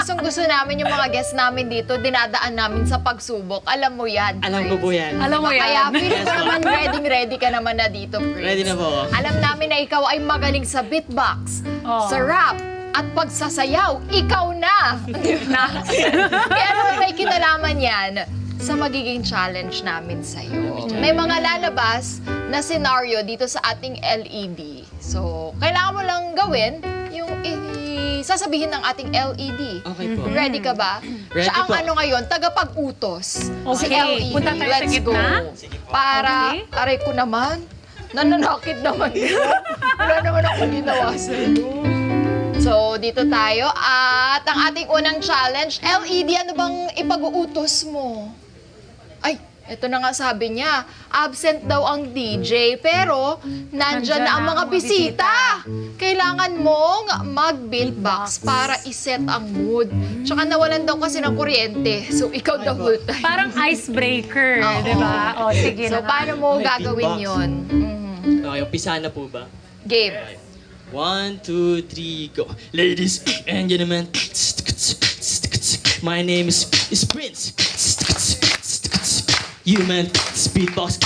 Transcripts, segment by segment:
gustong-gusto namin yung mga guests namin dito, dinadaan namin sa pagsubok. Alam mo yan. Alam ko po yan. Alam mo Kaya yan. feeling ko naman ready ka naman na dito, Prince. Ready na po ako. Alam namin na ikaw ay magaling sa beatbox, Oh. sa rap, at pagsasayaw. Ikaw na! Kaya naman may kinalaman yan sa magiging challenge namin sa'yo. May mga lalabas na scenario dito sa ating LED. So, kailangan mo lang gawin yung sasabihin ng ating LED. Okay po. Ready ka ba? Ready Siya ang po. ano ngayon, tagapag-utos. Si Okay. LED. Punta tayo sa Let's gitna? go. Para, Okay. aray ko naman, nananakit naman. Wala naman akong ginawa sa'yo. So, dito tayo. At ang ating unang challenge, LED, ano bang ipag-uutos mo? Ay, ito na nga sabi niya. Absent daw ang DJ, pero nandyan na ang mga bisita. Kailangan mong mag-beatbox para iset ang mood. Tsaka nawalan daw kasi ng kuryente. So, ikaw the whole time. Parang icebreaker, Oo. di ba? O, sige So, na nga. paano mo May gagawin beatbox. yun? Okay, umpisa na po ba? Game. 1, 2, 3, go. Ladies and gentlemen, my name is Prince. You man, speedbox.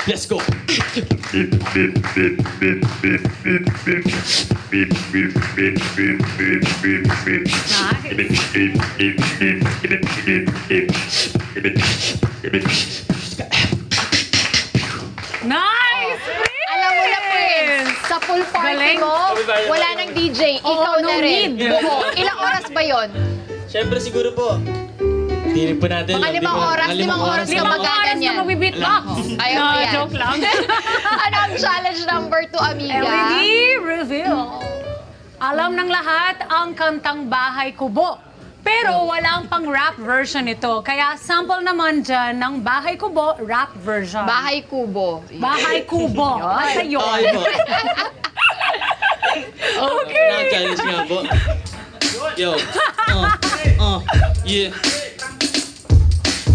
Let's go. Nice! Alam mo na, Prince, sa pool party Galing. mo, wala nang DJ, ikaw no na rin. need. Buo. Ilang oras ba yon? Siyempre siguro po. Tirin po natin. Mga limang oras, limang oras ka Limang oras magaganyan. na mag-beatbox. Ayaw mo yan. Joke lang. Ano ang challenge number 2, amiga? LED reveal. Alam ng lahat ang kantang Bahay Kubo. Pero walang pang-rap version ito. Kaya sample naman dyan ng Bahay Kubo rap version. Bahay Kubo. Bahay Kubo. Basta yun. Okay po. Okay. Na-challenge nga po. Yo. Yeah.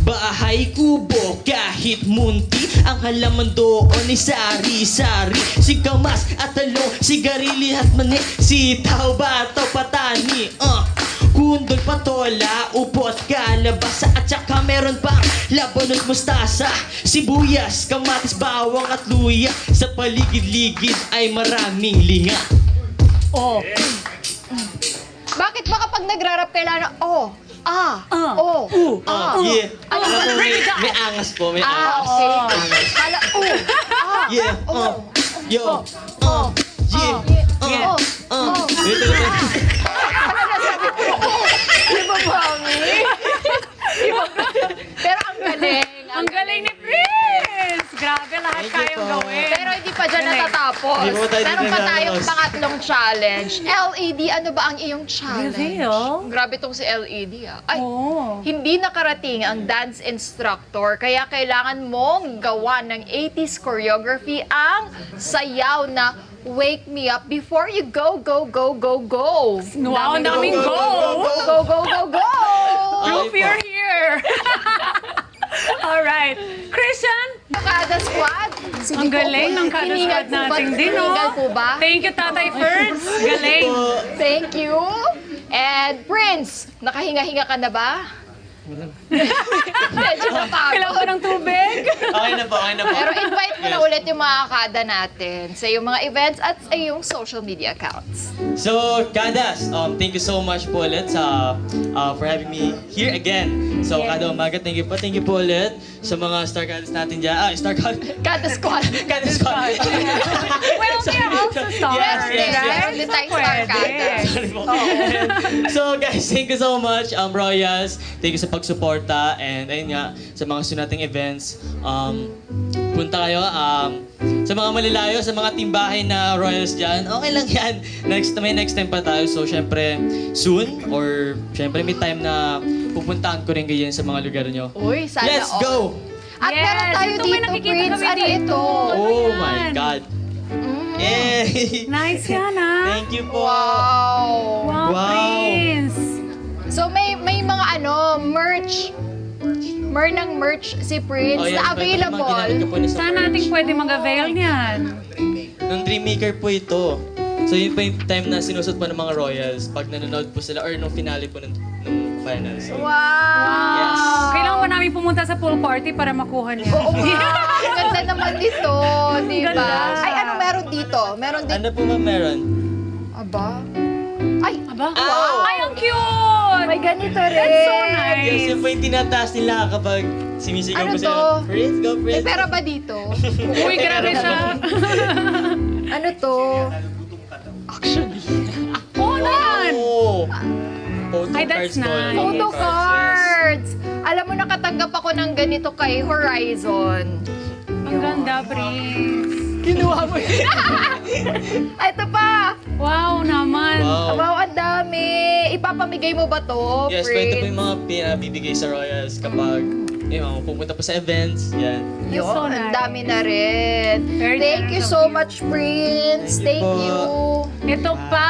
Bahay kubo kahit munti ang halaman doon ay sari-sari. Singkamas at talong, sigarili at mani, sitaw, bataw, patani. Kundol, patola, upot, kalabasa at saka meron pang labanos, mustasa, sibuyas, kamatis, bawang at luya. Sa paligid-ligid ay maraming linga. Oh. Bakit ba kapag nagra-rap kailangan, Yeah. Ano ba? May angas po, may angas. Okay. Kala, Yeah. Yo. Yeah. Ito na. Di ba, mami? Pero ang galing. Ang galing ni Prince! Grabe, lahat Thank you kayang po. gawin. Pero hindi pa dyan Galing. natatapos. Hindi po tayo Meron pa natatapos. tayong pangatlong challenge. LED, ano ba ang iyong challenge? Reveal? Grabe tong si LED, ah. Ay, Oh. hindi nakarating ang dance instructor, kaya kailangan mong gawa ng 80s choreography ang sayaw na Wake Me Up Before You Go, Go, Go, Go, Go. Wow, daming go! Go, go, go, go! Proof Okay po. you're here! Alright. Christian, Kada squad. ang galing ng kada Hiningal squad po ba? natin din, no? Hiningal po ba? Thank you, Tatay Ferds. Galing. Thank you. And Prince, nakahinga-hinga ka na ba? Medyo napagod. Kailangan ko ng tubig. Okay na po, okay na po. Pero invite mo na ulit yung mga kada natin sa iyong mga events at sa iyong social media accounts. So, Kadas, thank you so much po ulit sa, for having me here again. So, Yeah. kada umaga, thank you po ulit sa mga Star Kadas natin dyan. Star Kadas. Kada squad. Kadas ko. Well, they're also stars, Yes, yes, right? yes. Hindi tayo star Pwede. kada. Sorry po. So, guys, thank you so much, Royals. Thank you sa pagsuporta. And ayun nga, sa mga sunating events, punta kayo. Sa mga malalayo, sa mga timbahay na Royals dyan, okay lang yan. Next time pa tayo. So, syempre, soon, or syempre may time na pupuntahan ko rin kayo sa mga lugar nyo. Uy, sana Let's all. go! At Yes, meron tayo ito, may dito, nakikita Prince. kami Ano dito. ito? Oh yan? my God! Yay! Nice yan, ah. Thank you po! Wow. Wow, Wow. Prince. So may mga merch. Ng merch si Prince Oh, yes, na may mga ginamit ko available. po na sa Saan natin pwede mag-avail niyan? Ng Dreammaker po ito. So yun pa yung time na sinusot po ng mga Royals pag nanonood po sila or nung finale po nung finals. So, Wow! Yes. Kailangan ba namin pumunta sa pool party para makuha niya? Oo nga. Ang ganda naman dito, di ba? Ganda. Ay, ano meron dito? Meron din... ano po ba meron? Aba? Ay! Aba? Ow! Ay, ang cute! May ganito rin. That's so nice. Yes, yun po yung tinataas nila kapag sumisigaw Ano po sila. to? Prince, go May Prince. pera ba dito? Uy, grabe siya. Ano to? Oo naman. Oh! Photo Ay, that's cards po. nice. Photo Yes. cards! Alam mo, nakatanggap ako ng ganito kay Horizon. Ang ganda, Prince. Kinuha mo yun. Ito pa! Wow naman. Wow. Wow, ang dami! Ipapamigay mo ba to, Yes, Prince? ito po yung mga pinabibigay sa Royals kapag pupunta po sa events. Yan. Yun, So ang nice. dami na rin. Very Thank you generous so of you. much, Prince. Thank Thank you you. po. Ito pa,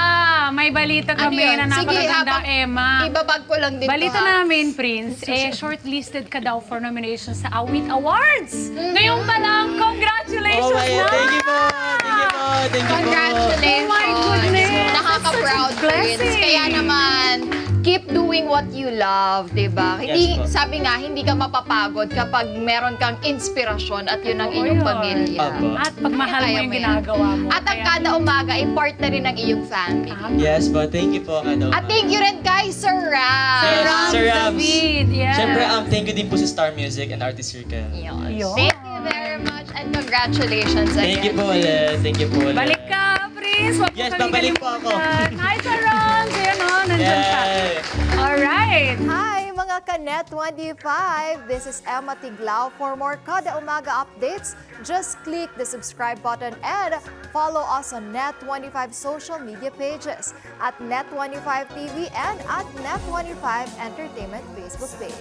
may balita Ano kami yun? na Sige, napakaganda, habang- Emma. Ibabag ko lang dito. Balita ha? namin, Prince, shortlisted ka daw for nomination sa Awit Awards. Ngayon pa lang, Oh congratulations my na! God, thank you po! Thank you po! Thank you po! Congratulations. Oh my goodness. Nakaka-proud, That's such a Prince. blessing. Kaya naman, keep doing what you love, di ba? Hindi, po. sabi nga, hindi ka mapapagod kapag meron kang inspirasyon at yun ang Oo, inyong yun. pamilya. Apo. At pagmahal mo Kaya yung yan. ginagawa mo. At ang Kaya- kada umaga, ay part na rin ng iyong family. Tama. Yes po, thank you po. At thank you rin kay Sir Ram. Yes, Rams Sir Rams. David, yes. Siyempre, thank you din po sa Star Music and Artist Circle. Yun. Yun. Thank you very much and congratulations again. Thank you po ulit. Thank you po ulit. Balik ka, Prince. Huwag mo Yes, kami babalik po ako. kalimutan. Hi, Sir Rams. Ayan o, nandun siya. Yay! Alright. Hi mga ka-Net25! This is Emma Tiglao. For more Kada Umaga updates, just click the subscribe button and follow us on Net25 social media pages at Net25 TV and at Net25 Entertainment Facebook page.